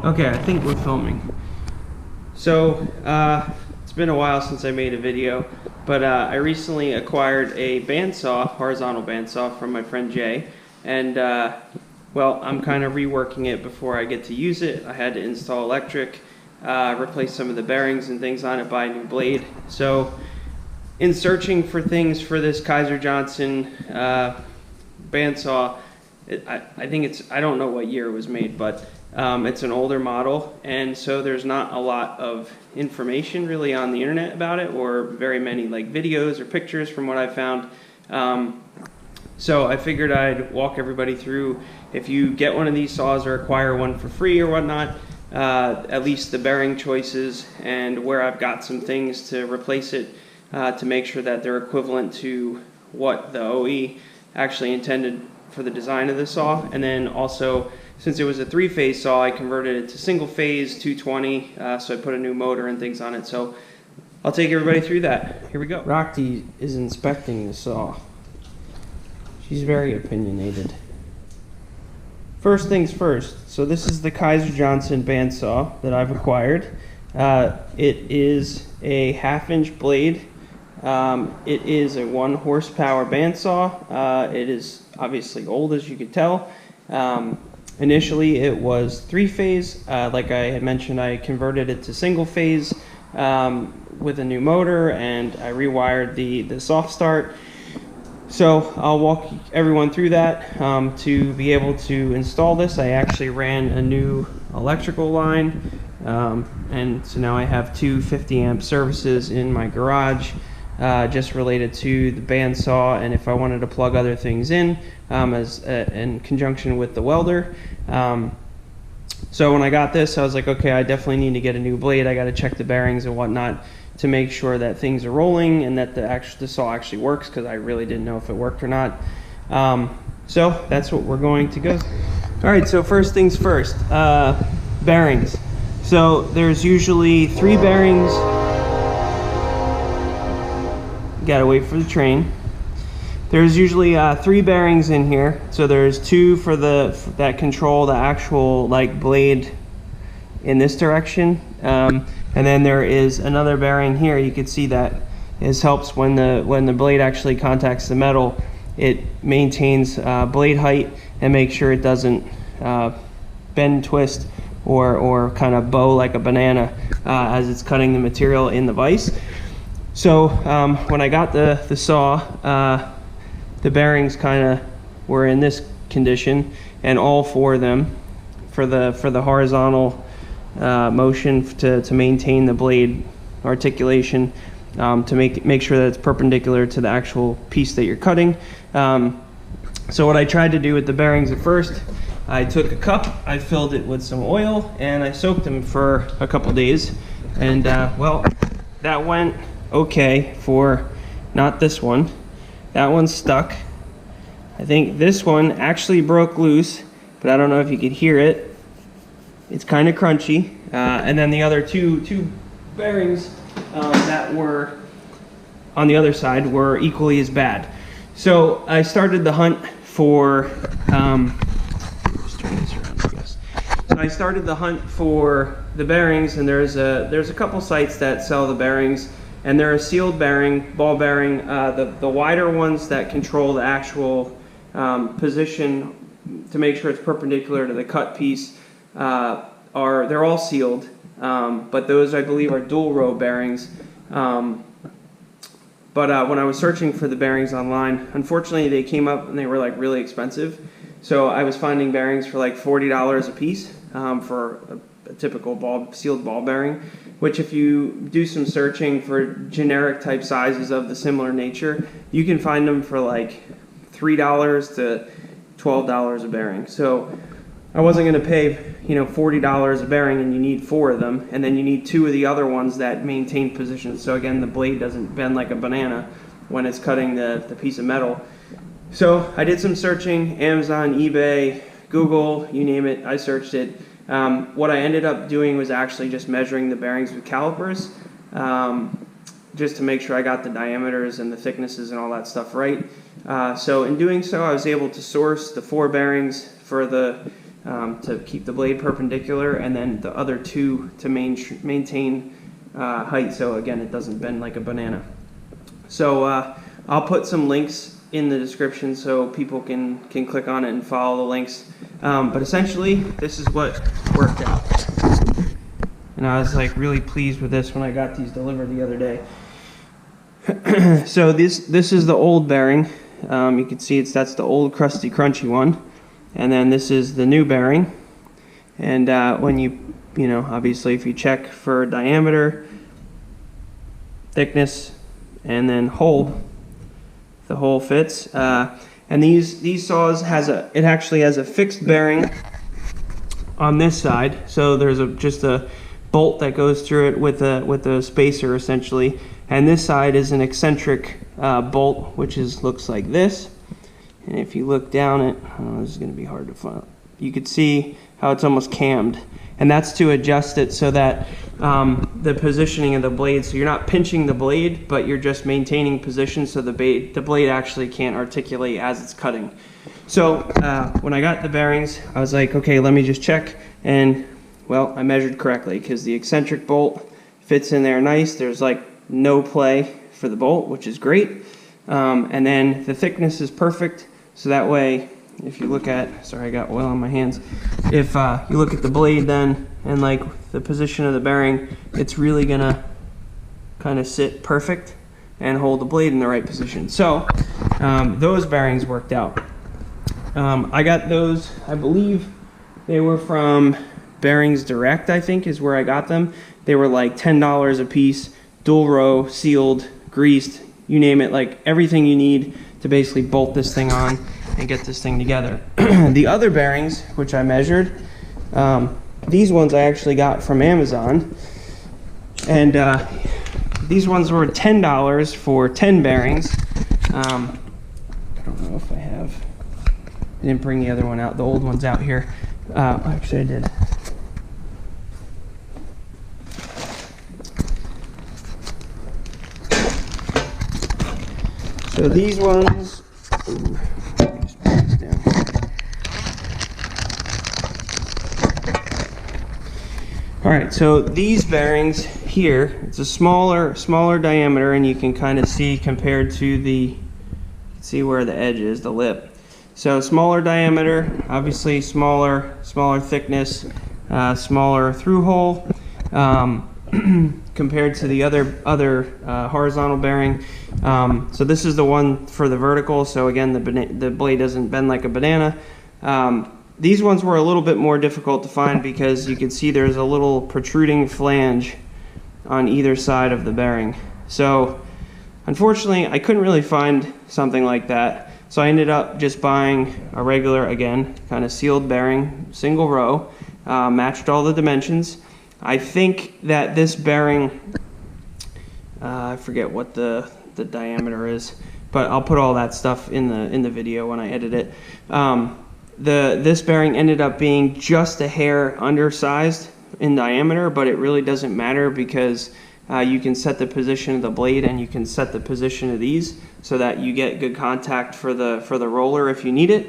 Okay, I think we're filming. So, it's been a while since I made a video, but I recently acquired a bandsaw, horizontal bandsaw, from my friend Jay, and well, I'm kind of reworking it before I get to use it. I had to install electric, replace some of the bearings and things on it, buy a new blade. So, in searching for things for this Kysor Johnson bandsaw, I think it's, I don't know what year it was made, but it's an older model, and so there's not a lot of information really on the internet about it, or very many like videos or pictures from what I found. So I figured I'd walk everybody through, if you get one of these saws or acquire one for free or whatnot, at least the bearing choices and where I've got some things to replace it to make sure that they're equivalent to what the OE actually intended for the design of the saw. And then also, since it was a 3-phase saw, I converted it to single-phase 220, so I put a new motor and things on it. So I'll take everybody through that. Here we go. Rocky is inspecting the saw. She's very opinionated. First things first, so this is the Kysor Johnson bandsaw that I've acquired. It is a 1/2-inch blade. It is a 1 horsepower bandsaw. It is obviously old, as you can tell. Initially it was 3-phase. Like I had mentioned, I converted it to single-phase with a new motor, and I rewired the soft start. So I'll walk everyone through that. To be able to install this, I actually ran a new electrical line, and so now I have 2 50-amp services in my garage, just related to the bandsaw, and if I wanted to plug other things in in conjunction with the welder. So when I got this, I was like, okay, I definitely need to get a new blade. I got to check the bearings and whatnot to make sure that things are rolling and that the saw actually works, because I really didn't know if it worked or not. So that's what we're going to go. All right, so first things first, bearings. So there's usually 3 bearings. Gotta wait for the train. There's usually 3 bearings in here. So there's 2 for that control the actual like blade in this direction, and then there is another bearing here. You can see that this helps when the blade actually contacts the metal. It maintains blade height and makes sure it doesn't bend, twist, or kind of bow like a banana as it's cutting the material in the vise. So when I got the saw, the bearings kind of were in this condition, and all 4 of them for the horizontal motion to maintain the blade articulation, to make sure that it's perpendicular to the actual piece that you're cutting. So what I tried to do with the bearings at first, I took a cup, I filled it with some oil, and I soaked them for a couple days, and well, that went okay for not this one. That one's stuck. I think this one actually broke loose, but I don't know if you could hear it. It's kind of crunchy. And then the other two bearings that were on the other side were equally as bad. So I started the hunt for just turn this around, I guess. So I started the hunt for the bearings, and there's a couple sites that sell the bearings, and they're a sealed bearing, ball bearing. The wider ones that control the actual position to make sure it's perpendicular to the cut piece, they're all sealed, but those I believe are dual row bearings. But when I was searching for the bearings online, unfortunately they came up and they were like really expensive. So I was finding bearings for like $40 a piece for a typical sealed ball bearing, which if you do some searching for generic type sizes of the similar nature, you can find them for like $3 to $12 a bearing. So I wasn't going to pay, $40 a bearing, and you need 4 of them, and then you need 2 of the other ones that maintain position. So again, the blade doesn't bend like a banana when it's cutting the piece of metal. So I did some searching, Amazon, eBay, Google, you name it, I searched it. What I ended up doing was actually just measuring the bearings with calipers, just to make sure I got the diameters and the thicknesses and all that stuff right. So in doing so, I was able to source the 4 bearings for the to keep the blade perpendicular, and then the other 2 to maintain height, so again it doesn't bend like a banana. So I'll put some links in the description so people can click on it and follow the links. But essentially, this is what worked out. And I was like really pleased with this when I got these delivered the other day. So this is the old bearing. You can see that's the old crusty crunchy one. And then this is the new bearing. And when you know, obviously if you check for diameter, thickness, and then hole, the hole fits. And these saws it actually has a fixed bearing on this side. So there's just a bolt that goes through it with a spacer essentially. And this side is an eccentric bolt, which looks like this. And if you look down it, this is going to be hard to find. You could see how it's almost cammed. And that's to adjust it so that the positioning of the blade, so you're not pinching the blade, but you're just maintaining position so the blade actually can't articulate as it's cutting. So when I got the bearings, I was like, okay, let me just check. And well, I measured correctly because the eccentric bolt fits in there nice. There's like no play for the bolt, which is great. And then the thickness is perfect. So that way, if you look at, sorry, I got oil on my hands. If you look at the blade then, and like the position of the bearing, it's really gonna kind of sit perfect and hold the blade in the right position. So those bearings worked out. I got those, I believe they were from Bearings Direct, I think is where I got them. They were like $10 a piece, dual row, sealed, greased, you name it, like everything you need to basically bolt this thing on and get this thing together. The other bearings, which I measured, these ones I actually got from Amazon, and these ones were $10 for 10 bearings. I don't know if I didn't bring the other one out, the old one's out here. Actually I did. So these ones, just put this down. All right, so these bearings here, it's a smaller diameter, and you can kind of see compared to see where the edge is, the lip. So smaller diameter, obviously smaller thickness, smaller through hole. Compared to the other horizontal bearing. So this is the one for the vertical, so again the blade doesn't bend like a banana. These ones were a little bit more difficult to find because you can see there's a little protruding flange on either side of the bearing. So unfortunately I couldn't really find something like that, so I ended up just buying a regular, again, kind of sealed bearing, single row, matched all the dimensions. I think that this bearing, I forget what the diameter is, but I'll put all that stuff in the video when I edit it. This bearing ended up being just a hair undersized in diameter, but it really doesn't matter because you can set the position of the blade and you can set the position of these so that you get good contact for the roller if you need it.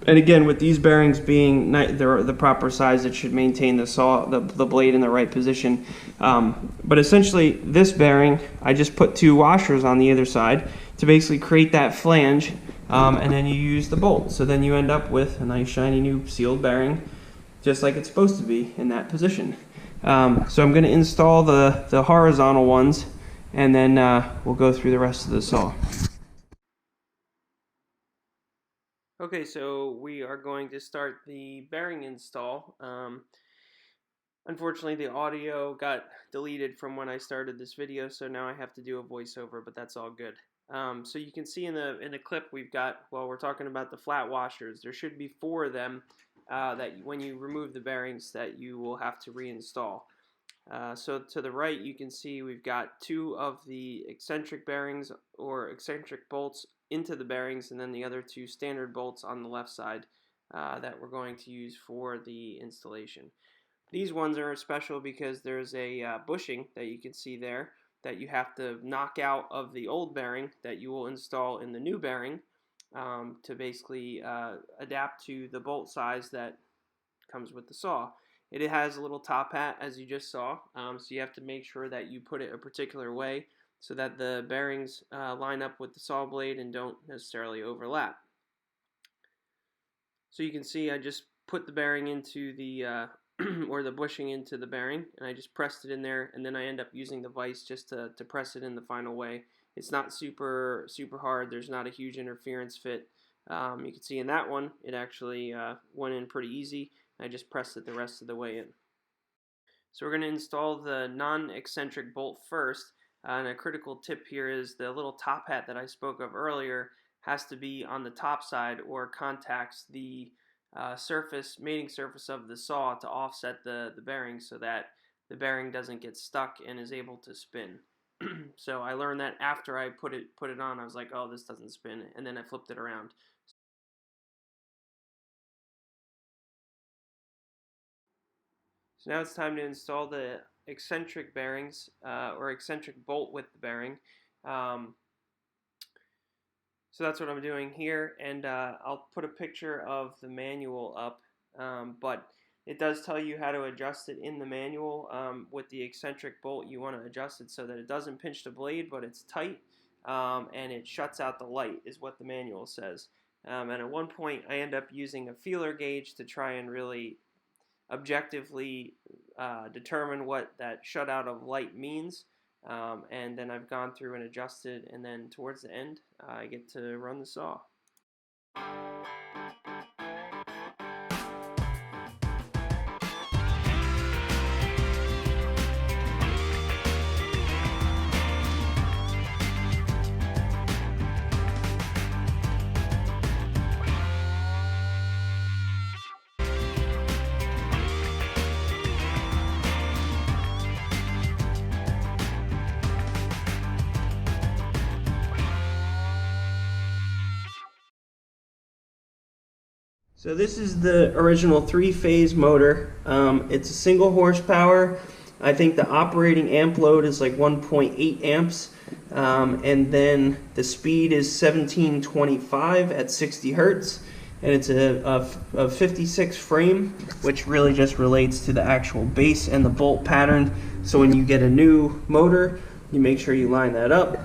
And again, with these bearings being the proper size, it should maintain the blade in the right position. But essentially, this bearing, I just put 2 washers on the other side to basically create that flange, and then you use the bolt. So then you end up with a nice shiny new sealed bearing, just like it's supposed to be in that position. So I'm going to install the horizontal ones, and then we'll go through the rest of the saw. Okay, so we are going to start the bearing install. Unfortunately, the audio got deleted from when I started this video, so now I have to do a voiceover, but that's all good. So you can see in the clip we've got, well, we're talking about the flat washers. There should be 4 of them that when you remove the bearings that you will have to reinstall. So to the right, you can see we've got 2 of the eccentric bearings or eccentric bolts into the bearings, and then the other 2 standard bolts on the left side that we're going to use for the installation. These ones are special because there's a bushing that you can see there that you have to knock out of the old bearing that you will install in the new bearing to basically adapt to the bolt size that comes with the saw. It has a little top hat, as you just saw, so you have to make sure that you put it a particular way so that the bearings line up with the saw blade and don't necessarily overlap. So you can see I just put the bearing into the or the bushing into the bearing, and I just pressed it in there, and then I end up using the vise just to press it in the final way. It's not super hard. There's not a huge interference fit. You can see in that one it actually went in pretty easy. I just pressed it the rest of the way in. So we're going to install the non-eccentric bolt first, and a critical tip here is the little top hat that I spoke of earlier has to be on the top side or contacts the mating surface of the saw to offset the bearing so that the bearing doesn't get stuck and is able to spin. So I learned that after I put it on. I was like, oh, this doesn't spin, and then I flipped it around. So now it's time to install the eccentric bearings or eccentric bolt with the bearing. So that's what I'm doing here, and I'll put a picture of the manual up, but it does tell you how to adjust it in the manual. With the eccentric bolt, you want to adjust it so that it doesn't pinch the blade, but it's tight, and it shuts out the light, is what the manual says. And at one point, I end up using a feeler gauge to try and really objectively determine what that shutout of light means. And then I've gone through and adjusted, and then towards the end I get to run the saw. So this is the original 3-phase motor. It's a single horsepower. I think the operating amp load is like 1.8 amps. And then the speed is 1725 at 60 hertz. And it's a 56 frame, which really just relates to the actual base and the bolt pattern. So when you get a new motor, you make sure you line that up.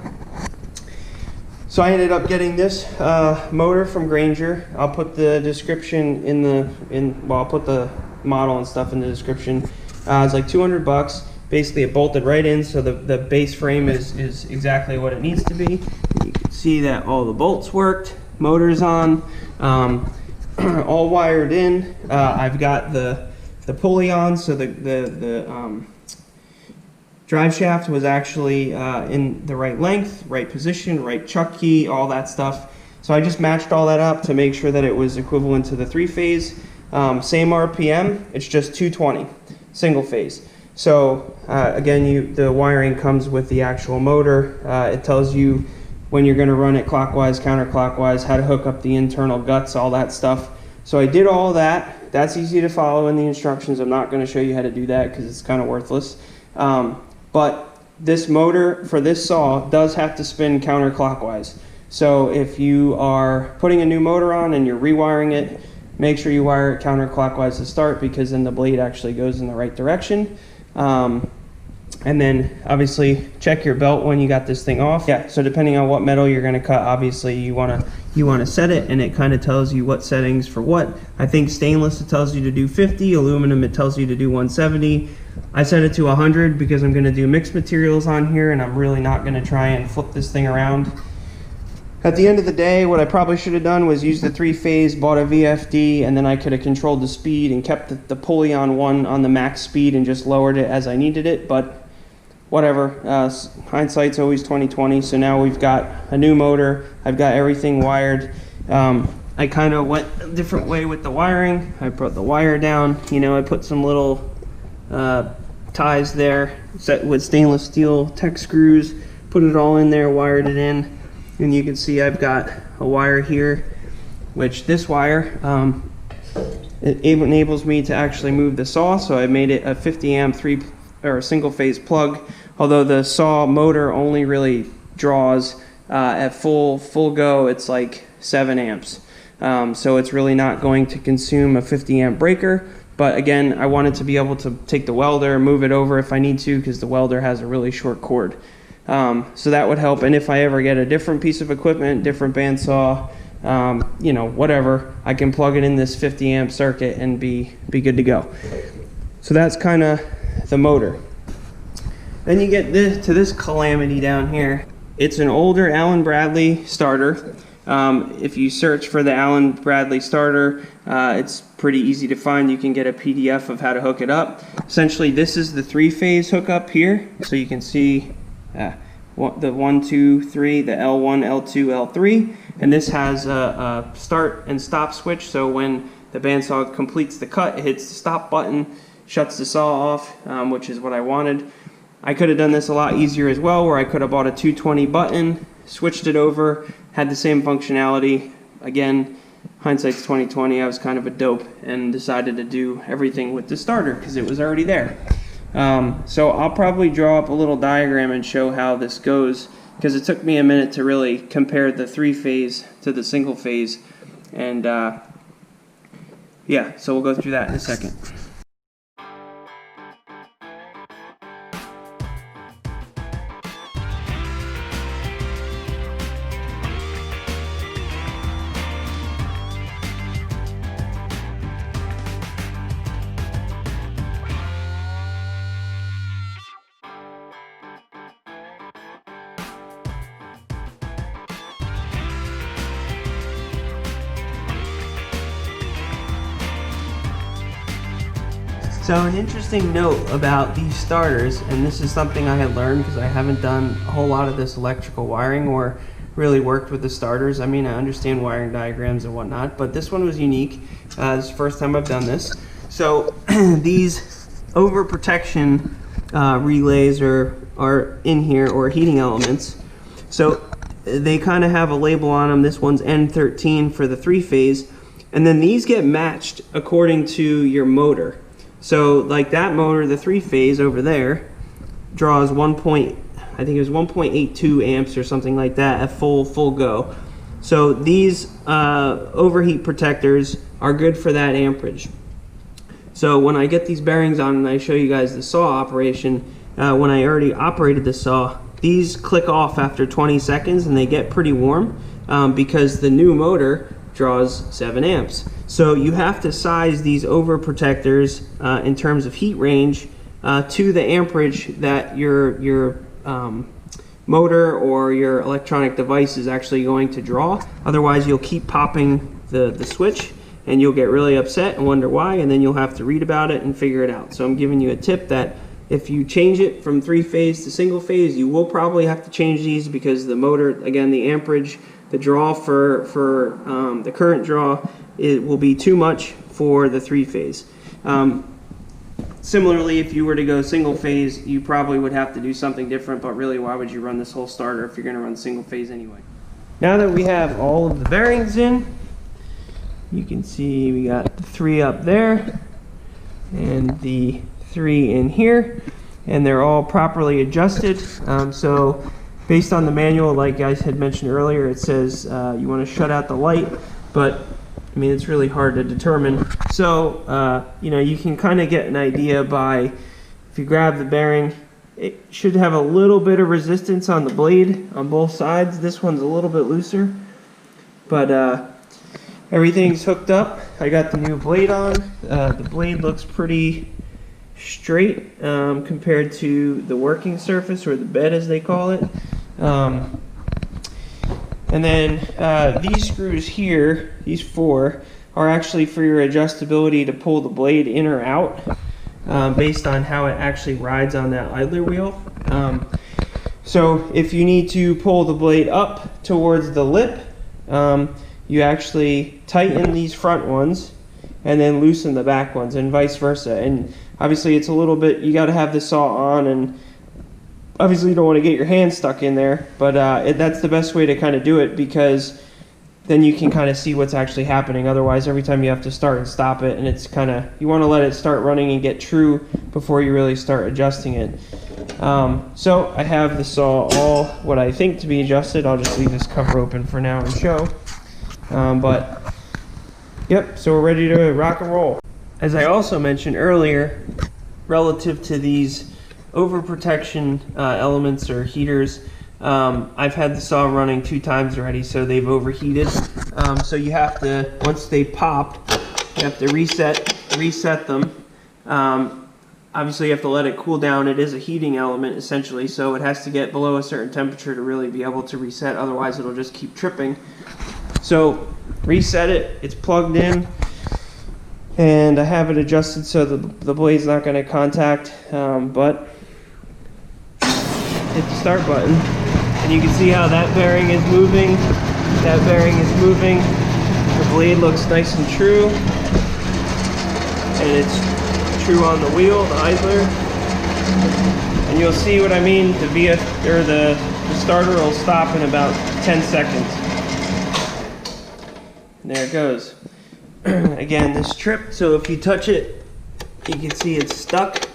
So I ended up getting this motor from Grainger. I'll put the description I'll put the model and stuff in the description. It's like $200. Basically, it bolted right in, so the base frame is exactly what it needs to be. You can see that all the bolts worked, motor's on, all wired in. I've got the pulley on, so the drive shaft was actually in the right length, right position, right chuck key, all that stuff. So I just matched all that up to make sure that it was equivalent to the 3-phase. Same RPM, it's just 220, single phase. So again, the wiring comes with the actual motor. It tells you when you're going to run it clockwise, counterclockwise, how to hook up the internal guts, all that stuff. So I did all that. That's easy to follow in the instructions. I'm not going to show you how to do that because it's kind of worthless. But this motor for this saw does have to spin counterclockwise. So if you are putting a new motor on and you're rewiring it, make sure you wire it counterclockwise to start, because then the blade actually goes in the right direction. And then obviously check your belt when you got this thing off. Yeah, so depending on what metal you're going to cut, obviously you want to set it, and it kind of tells you what settings for what. I think stainless, it tells you to do 50, aluminum it tells you to do 170. I set it to 100 because I'm going to do mixed materials on here, and I'm really not going to try and flip this thing around. At the end of the day, what I probably should have done was use the 3-phase, bought a VFD, and then I could have controlled the speed and kept the pulley on the max speed and just lowered it as I needed it, but whatever. Hindsight's always 20/20. So now we've got a new motor. I've got everything wired. I kind of went a different way with the wiring. I brought the wire down. I put some little ties there set with stainless steel tech screws. Put it all in there, wired it in. And you can see I've got a wire here, which this wire, it enables me to actually move the saw. So I made it a 50 amp single phase plug although the saw motor only really draws at full go, it's like 7 amps. So it's really not going to consume a 50 amp breaker. But again, I wanted to be able to take the welder, move it over if I need to, because the welder has a really short cord. So that would help. And if I ever get a different piece of equipment, different bandsaw, you know, whatever, I can plug it in this 50 amp circuit and be good to go. So that's kind of the motor. Then you get to this calamity down here. It's an older Allen Bradley starter. If you search for the Allen Bradley starter, it's pretty easy to find. You can get a PDF of how to hook it up. Essentially, this is the 3-phase hookup here. So you can see the 1, 2, 3, the L1, L2, L3. And this has a start and stop switch. So when the bandsaw completes the cut, it hits the stop button, shuts the saw off, which is what I wanted. I could have done this a lot easier as well, where I could have bought a 220 button, switched it over, had the same functionality. Again, hindsight's 2020. I was kind of a dope and decided to do everything with the starter because it was already there. So I'll probably draw up a little diagram and show how this goes, because it took me a minute to really compare the 3-phase to the single phase. And yeah, so we'll go through that in a second. So an interesting note about these starters, and this is something I had learned because I haven't done a whole lot of this electrical wiring or really worked with the starters. I mean, I understand wiring diagrams and whatnot, but this one was unique. This is the first time I've done this. So these overprotection relays are in here, or heating elements. So they kind of have a label on them. This one's N13 for the 3-phase, and then these get matched according to your motor. So like that motor, the 3-phase over there, draws I think it was 1.82 amps or something like that at full go. So these overheat protectors are good for that amperage. So when I get these bearings on and I show you guys the saw operation, when I already operated the saw, these click off after 20 seconds and they get pretty warm because the new motor draws 7 amps. So you have to size these overprotectors in terms of heat range to the amperage that your motor or your electronic device is actually going to draw. Otherwise, you'll keep popping the switch and you'll get really upset and wonder why, and then you'll have to read about it and figure it out. So I'm giving you a tip that if you change it from 3-phase to single phase, you will probably have to change these because the motor, again, the amperage, the draw for the current draw, it will be too much for the 3-phase. Similarly, if you were to go single phase, you probably would have to do something different, but really, why would you run this whole starter if you're going to run single phase anyway? Now that we have all of the bearings in, you can see we got the 3 up there and the 3 in here, and they're all properly adjusted. So based on the manual, like I had mentioned earlier, it says you want to shut out the light, but I mean, it's really hard to determine. So, you know, you can kind of get an idea by, if you grab the bearing, it should have a little bit of resistance on the blade on both sides. This one's a little bit looser, but everything's hooked up. I got the new blade on. The blade looks pretty straight compared to the working surface, or the bed as they call it. And then these screws here, these 4, are actually for your adjustability to pull the blade in or out based on how it actually rides on that idler wheel. So if you need to pull the blade up towards the lip, you actually tighten these front ones and then loosen the back ones, and vice versa. And obviously it's a little bit, you got to have the saw on, and obviously you don't want to get your hand stuck in there, but that's the best way to kind of do it, because then you can kind of see what's actually happening. Otherwise, every time you have to start and stop it, and it's kind of, you want to let it start running and get true before you really start adjusting it. So I have the saw all what I think to be adjusted. I'll just leave this cover open for now and show. But yep, so we're ready to rock and roll. As I also mentioned earlier, relative to these overprotection elements or heaters, I've had the saw running 2 times already, so they've overheated. So you have to, once they pop, you have to reset them. Obviously you have to let it cool down. It is a heating element essentially, so it has to get below a certain temperature to really be able to reset, otherwise it'll just keep tripping. So reset it, it's plugged in, and I have it adjusted so the blade's not going to contact, but hit the start button, and you can see how that bearing is moving, that bearing is moving, the blade looks nice and true, and it's true on the wheel, the idler, and you'll see what I mean. The starter will stop in about 10 seconds. And there it goes. Again, this tripped, so if you touch it, you can see it's stuck.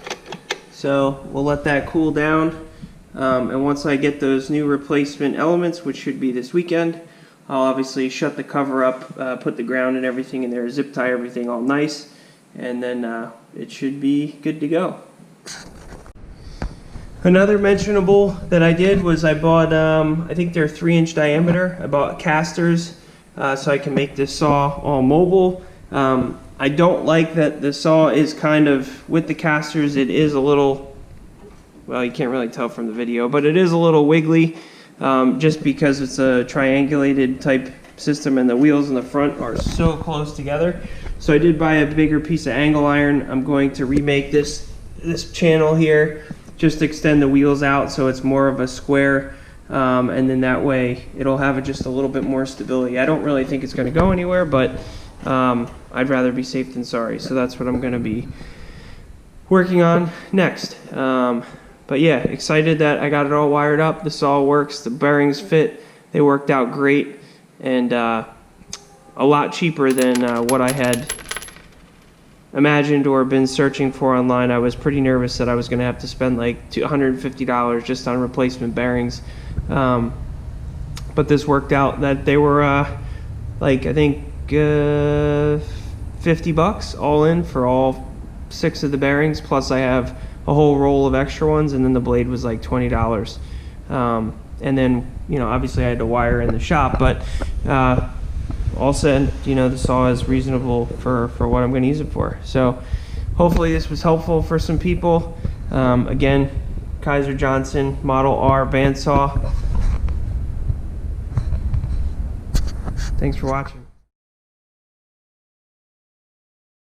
So we'll let that cool down. And once I get those new replacement elements, which should be this weekend, I'll obviously shut the cover up, put the ground and everything in there, zip tie everything all nice, and then it should be good to go. Another mentionable that I did was I bought, I think they're 3-inch diameter. I bought Castors so I can make this saw all mobile. I don't like that the saw is kind of, with the Castors, it is a little, well, you can't really tell from the video, but it is a little wiggly just because it's a triangulated type system and the wheels in the front are so close together. So I did buy a bigger piece of angle iron. I'm going to remake this channel here, just extend the wheels out so it's more of a square, and then that way it'll have just a little bit more stability. I don't really think it's going to go anywhere, but I'd rather be safe than sorry. So that's what I'm going to be working on next. But yeah, excited that I got it all wired up. The saw works, the bearings fit, they worked out great, and a lot cheaper than what I had imagined or been searching for online. I was pretty nervous that I was going to have to spend like $150 just on replacement bearings, but this worked out that they were like, I think 50 bucks all in for all 6 of the bearings, plus I have a whole roll of extra ones, and then the blade was like $20. And then, you know, obviously I had to wire in the shop, but all said, you know, the saw is reasonable for what I'm going to use it for. So hopefully this was helpful for some people. Again, Kysor Johnson Model R bandsaw. Thanks for watching.